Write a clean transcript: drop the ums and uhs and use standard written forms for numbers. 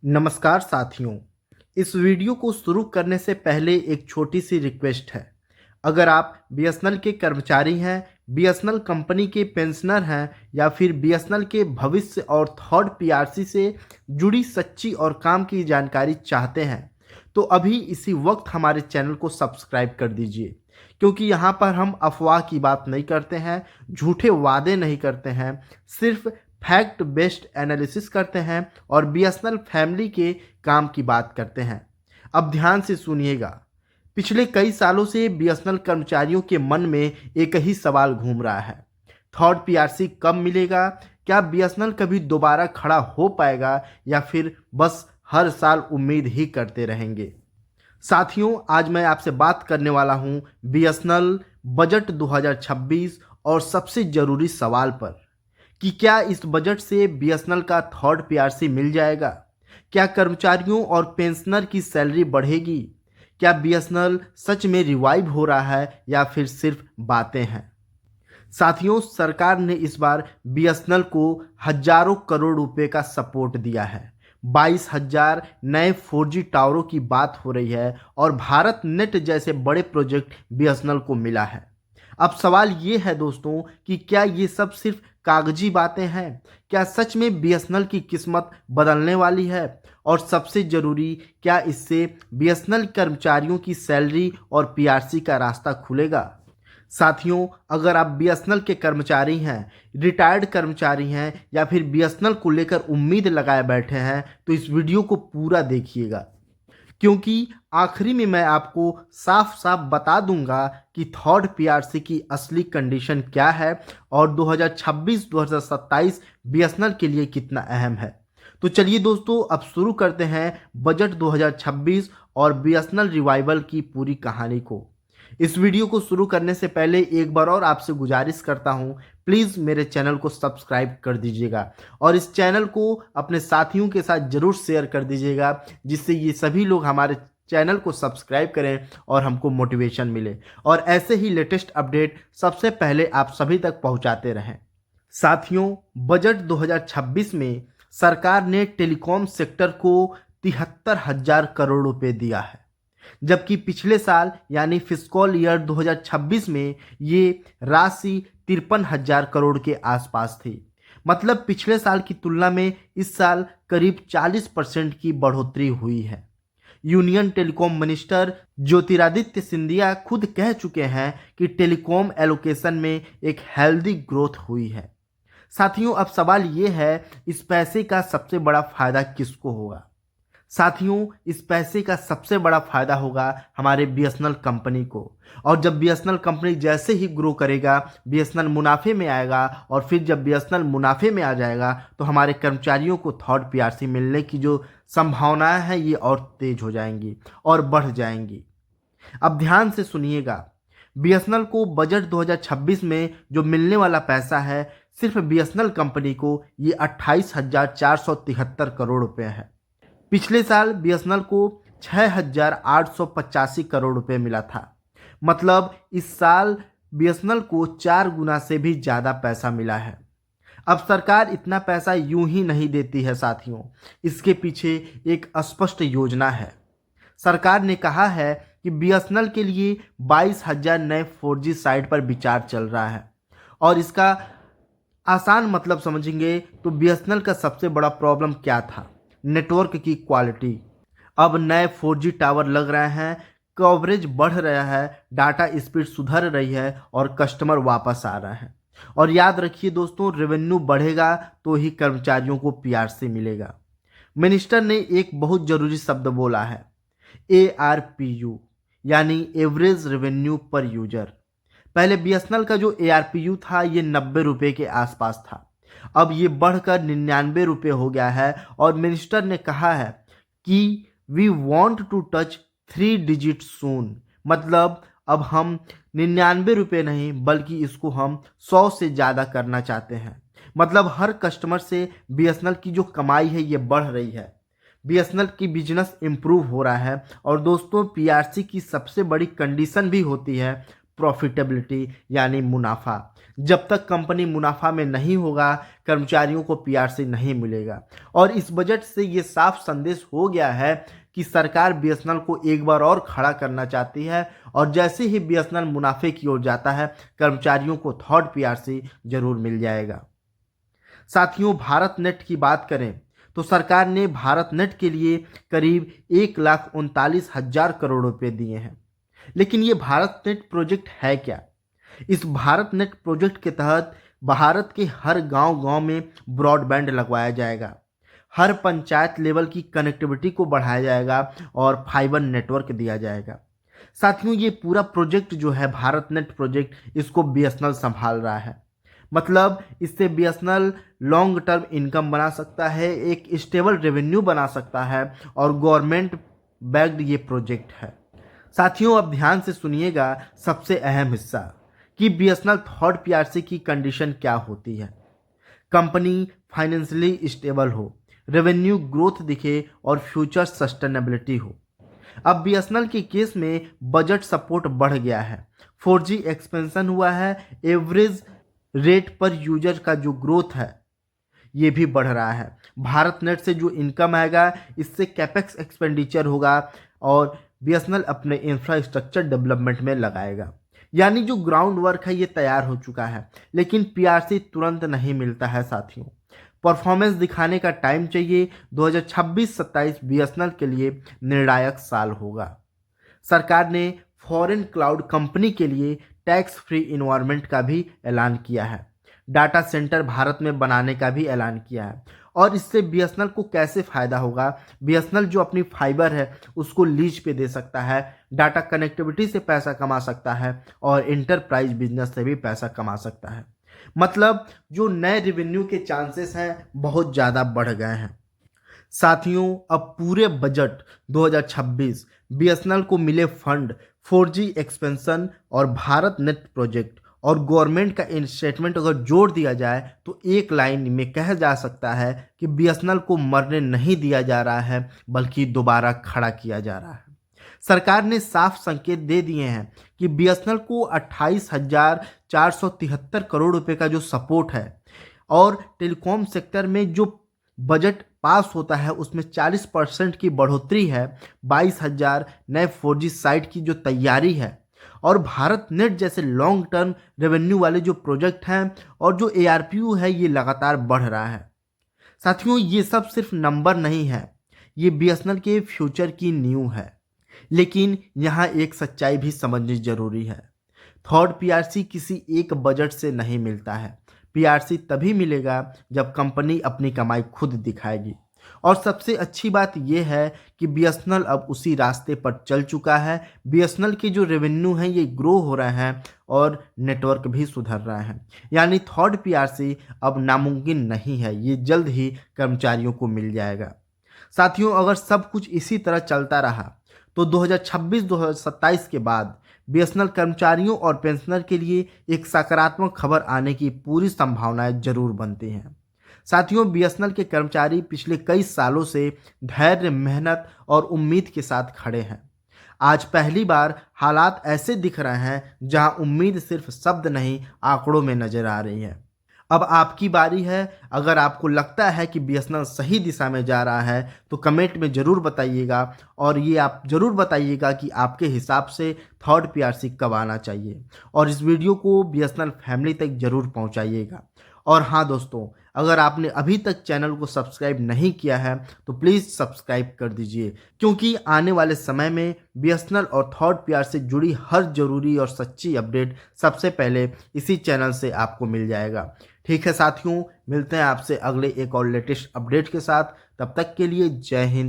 नमस्कार साथियों। इस वीडियो को शुरू करने से पहले एक छोटी सी रिक्वेस्ट है। अगर आप बीएसएनएल के कर्मचारी हैं, बीएसएनएल कंपनी के पेंशनर हैं या फिर बीएसएनएल के भविष्य और थर्ड पीआरसी से जुड़ी सच्ची और काम की जानकारी चाहते हैं तो अभी इसी वक्त हमारे चैनल को सब्सक्राइब कर दीजिए, क्योंकि यहाँ पर हम अफवाह की बात नहीं करते हैं, झूठे वादे नहीं करते हैं, सिर्फ फैक्ट बेस्ड एनालिसिस करते हैं और बीएसएनएल फैमिली के काम की बात करते हैं। अब ध्यान से सुनिएगा। पिछले कई सालों से बीएसएनएल कर्मचारियों के मन में एक ही सवाल घूम रहा है, थर्ड पीआरसी कब मिलेगा? क्या बीएसएनएल कभी दोबारा खड़ा हो पाएगा या फिर बस हर साल उम्मीद ही करते रहेंगे? साथियों, आज मैं आपसे बात करने वाला हूं बीएसएनएल बजट 2026 और सबसे जरूरी सवाल पर कि क्या इस बजट से बीएसएनएल का थर्ड पीआरसी मिल जाएगा? क्या कर्मचारियों और पेंशनर की सैलरी बढ़ेगी? क्या बीएसएनएल सच में रिवाइव हो रहा है या फिर सिर्फ बातें हैं? साथियों, सरकार ने इस बार बीएसएनएल को हजारों करोड़ रुपए का सपोर्ट दिया है। 22,000 नए 4G टावरों की बात हो रही है और भारत नेट जैसे बड़े प्रोजेक्ट बीएसएनएल को मिला है। अब सवाल ये है दोस्तों कि क्या ये सब सिर्फ कागजी बातें हैं? क्या सच में बीएसएनएल की किस्मत बदलने वाली है? और सबसे जरूरी, क्या इससे बीएसएनएल कर्मचारियों की सैलरी और पीआरसी का रास्ता खुलेगा? साथियों, अगर आप बीएसएनएल के कर्मचारी हैं, रिटायर्ड कर्मचारी हैं या फिर बीएसएनएल को लेकर उम्मीद लगाए बैठे हैं तो इस वीडियो को पूरा देखिएगा, क्योंकि आखिरी में मैं आपको साफ साफ बता दूंगा कि थर्ड पीआरसी की असली कंडीशन क्या है और 2026-2027 बीएसएनएल के लिए कितना अहम है। तो चलिए दोस्तों, अब शुरू करते हैं बजट 2026 और बीएसएनएल रिवाइवल की पूरी कहानी को। इस वीडियो को शुरू करने से पहले एक बार और आपसे गुजारिश करता हूं, प्लीज़ मेरे चैनल को सब्सक्राइब कर दीजिएगा और इस चैनल को अपने साथियों के साथ ज़रूर शेयर कर दीजिएगा, जिससे ये सभी लोग हमारे चैनल को सब्सक्राइब करें और हमको मोटिवेशन मिले और ऐसे ही लेटेस्ट अपडेट सबसे पहले आप सभी तक पहुंचाते रहें। साथियों, बजट 2026 में सरकार ने टेलीकॉम सेक्टर को 73,000 करोड़ रुपए दिया है, जबकि पिछले साल यानी फिस्कल ईयर 2026 में ये राशि 53,000 करोड़ के आसपास थी। मतलब पिछले साल की तुलना में इस साल करीब 40% की बढ़ोतरी हुई है। Union telecom minister Jyotiraditya Scindia खुद कह चुके हैं कि टेलीकॉम एलोकेशन में एक हेल्दी ग्रोथ हुई है। साथियों, अब सवाल ये है, इस पैसे का सबसे बड़ा फायदा किसको होगा? साथियों, इस पैसे का सबसे बड़ा फायदा होगा हमारे बीएसएनएल कंपनी को। और जब बीएसएनएल कंपनी जैसे ही ग्रो करेगा, बीएसएनएल मुनाफे में आएगा और फिर जब बीएसएनएल मुनाफे में आ जाएगा तो हमारे कर्मचारियों को थर्ड पीआरसी मिलने की जो संभावनाएं हैं ये और तेज हो जाएंगी और बढ़ जाएंगी। अब ध्यान से सुनिएगा, बीएसएनएल को बजट 2026 में जो मिलने वाला पैसा है, सिर्फ बीएसएनएल कंपनी को ये 28,473 करोड़ रुपए है। पिछले साल बीएसएनएल को 6,885 करोड़ रुपए मिला था। मतलब इस साल बीएसएनएल को 4 गुना से भी ज़्यादा पैसा मिला है। अब सरकार इतना पैसा यूं ही नहीं देती है साथियों, इसके पीछे एक स्पष्ट योजना है। सरकार ने कहा है कि बीएसएनएल के लिए 22,000 नए 4G साइट पर विचार चल रहा है और इसका आसान मतलब समझेंगे तो बीएसएनएल का सबसे बड़ा प्रॉब्लम क्या था? नेटवर्क की क्वालिटी। अब नए 4G टावर लग रहे हैं, कवरेज बढ़ रहा है, डाटा स्पीड सुधर रही है और कस्टमर वापस आ रहे हैं। और याद रखिए दोस्तों, रेवेन्यू बढ़ेगा तो ही कर्मचारियों को पीआरसी मिलेगा। मिनिस्टर ने एक बहुत जरूरी शब्द बोला है, ARPU, यानी एवरेज रेवेन्यू पर यूजर। पहले बीएसएनएल का जो ARPU था ये 90 रुपये के आसपास था, अब ये बढ़कर 99 रुपये हो गया है और मिनिस्टर ने कहा है कि we want to touch 3 digit soon. मतलब अब हम 99 रुपये नहीं बल्कि इसको हम 100 से ज़्यादा करना चाहते हैं। मतलब हर कस्टमर से बीएसएनएल की जो कमाई है ये बढ़ रही है, बीएसएनएल की बिजनेस इम्प्रूव हो रहा है। और दोस्तों, पीआरसी की सबसे बड़ी कंडीशन भी होती है प्रॉफिटेबिलिटी यानी मुनाफा। जब तक कंपनी मुनाफा में नहीं होगा, कर्मचारियों को पीआरसी नहीं मिलेगा। और इस बजट से ये साफ संदेश हो गया है कि सरकार बीएसएनएल को एक बार और खड़ा करना चाहती है, और जैसे ही बीएसएनएल मुनाफे की ओर जाता है, कर्मचारियों को थर्ड पीआरसी जरूर मिल जाएगा। साथियों, भारत नेट की बात करें तो सरकार ने भारत नेट के लिए करीब 1,39,000 करोड़ रुपए दिए हैं। लेकिन ये भारत नेट प्रोजेक्ट है क्या? इस भारत नेट प्रोजेक्ट के तहत भारत के हर गांव-गांव में ब्रॉडबैंड लगवाया जाएगा, हर पंचायत लेवल की कनेक्टिविटी को बढ़ाया जाएगा और फाइबर नेटवर्क दिया जाएगा। साथियों, ये पूरा प्रोजेक्ट जो है भारत नेट प्रोजेक्ट, इसको बीएसएनएल संभाल रहा है। मतलब इससे बीएसएनएल लॉन्ग टर्म इनकम बना सकता है, एक स्टेबल रेवेन्यू बना सकता है, और गवर्नमेंट बैक्ड ये प्रोजेक्ट है। साथियों, अब ध्यान से सुनिएगा सबसे अहम हिस्सा कि बीएसएनएल थर्ड पीआरसी की कंडीशन क्या होती है। कंपनी फाइनेंशियली स्टेबल हो, रेवेन्यू ग्रोथ दिखे और फ्यूचर सस्टेनेबिलिटी हो। अब बीएसएनएल के केस में बजट सपोर्ट बढ़ गया है, 4G एक्सपेंशन हुआ है, एवरेज रेट पर यूजर का जो ग्रोथ है ये भी बढ़ रहा है। भारत नेट से जो इनकम आएगा, इससे कैपेक्स एक्सपेंडिचर होगा और बीएसएनएल अपने इंफ्रास्ट्रक्चर डेवलपमेंट में लगाएगा। यानी जो ग्राउंड वर्क है ये तैयार हो चुका है, लेकिन पीआरसी तुरंत नहीं मिलता है साथियों। परफॉर्मेंस दिखाने का टाइम चाहिए। 2026-27 बीएसएनएल के लिए निर्णायक साल होगा। सरकार ने फॉरेन क्लाउड कंपनी के लिए टैक्स फ्री इन्वायरमेंट का भी ऐलान किया है, डाटा सेंटर भारत में बनाने का भी ऐलान किया है। और इससे बीएसएनएल को कैसे फ़ायदा होगा? बीएसएनएल जो अपनी फाइबर है उसको लीज पे दे सकता है, डाटा कनेक्टिविटी से पैसा कमा सकता है और इंटरप्राइज बिजनेस से भी पैसा कमा सकता है। मतलब जो नए रेवेन्यू के चांसेस हैं बहुत ज़्यादा बढ़ गए हैं। साथियों, अब पूरे बजट 2026 बीएसएनएल को मिले फंड, 4G एक्सपेंशन और भारत नेट प्रोजेक्ट और गवर्नमेंट का इन स्टेटमेंट अगर जोड़ दिया जाए तो एक लाइन में कहा जा सकता है कि बीएसएनएल को मरने नहीं दिया जा रहा है, बल्कि दोबारा खड़ा किया जा रहा है। सरकार ने साफ संकेत दे दिए हैं कि बीएसएनएल को 28,473 करोड़ रुपए का जो सपोर्ट है, और टेलीकॉम सेक्टर में जो बजट पास होता है उसमें 40% की बढ़ोतरी है, 22,000 नए 4G साइट की जो तैयारी है, और भारत नेट जैसे लॉन्ग टर्म रेवेन्यू वाले जो प्रोजेक्ट हैं, और जो ARPU है ये लगातार बढ़ रहा है। साथियों, ये सब सिर्फ नंबर नहीं है, ये बीएसएनएल के फ्यूचर की नींव है। लेकिन यहाँ एक सच्चाई भी समझनी जरूरी है। थर्ड पीआरसी किसी एक बजट से नहीं मिलता है। पीआरसी तभी मिलेगा जब कंपनी अपनी कमाई खुद दिखाएगी। और सबसे अच्छी बात यह है कि बीएसएनएल अब उसी रास्ते पर चल चुका है। बीएसएनएल के जो रेवेन्यू हैं ये ग्रो हो रहे हैं और नेटवर्क भी सुधर रहा है। यानी थर्ड पीआरसी अब नामुमकिन नहीं है, ये जल्द ही कर्मचारियों को मिल जाएगा। साथियों, अगर सब कुछ इसी तरह चलता रहा तो 2026-2027 के बाद बीएसएनएल कर्मचारियों और पेंशनर के लिए एक सकारात्मक खबर आने की पूरी संभावनाएं जरूर बनती हैं। साथियों, बीएसएनएल के कर्मचारी पिछले कई सालों से धैर्य, मेहनत और उम्मीद के साथ खड़े हैं। आज पहली बार हालात ऐसे दिख रहे हैं जहां उम्मीद सिर्फ शब्द नहीं, आंकड़ों में नजर आ रही है। अब आपकी बारी है। अगर आपको लगता है कि बीएसएनएल सही दिशा में जा रहा है तो कमेंट में ज़रूर बताइएगा, और ये आप ज़रूर बताइएगा कि आपके हिसाब से थर्ड पीआरसी कब आना चाहिए, और इस वीडियो को बीएसएनएल फैमिली तक ज़रूर पहुंचाइएगा। और हाँ दोस्तों, अगर आपने अभी तक चैनल को सब्सक्राइब नहीं किया है तो प्लीज़ सब्सक्राइब कर दीजिए, क्योंकि आने वाले समय में बीएसएनएल और थर्ड पीआरसी से जुड़ी हर ज़रूरी और सच्ची अपडेट सबसे पहले इसी चैनल से आपको मिल जाएगा। ठीक है साथियों, मिलते हैं आपसे अगले एक और लेटेस्ट अपडेट के साथ। तब तक के लिए जय हिंद।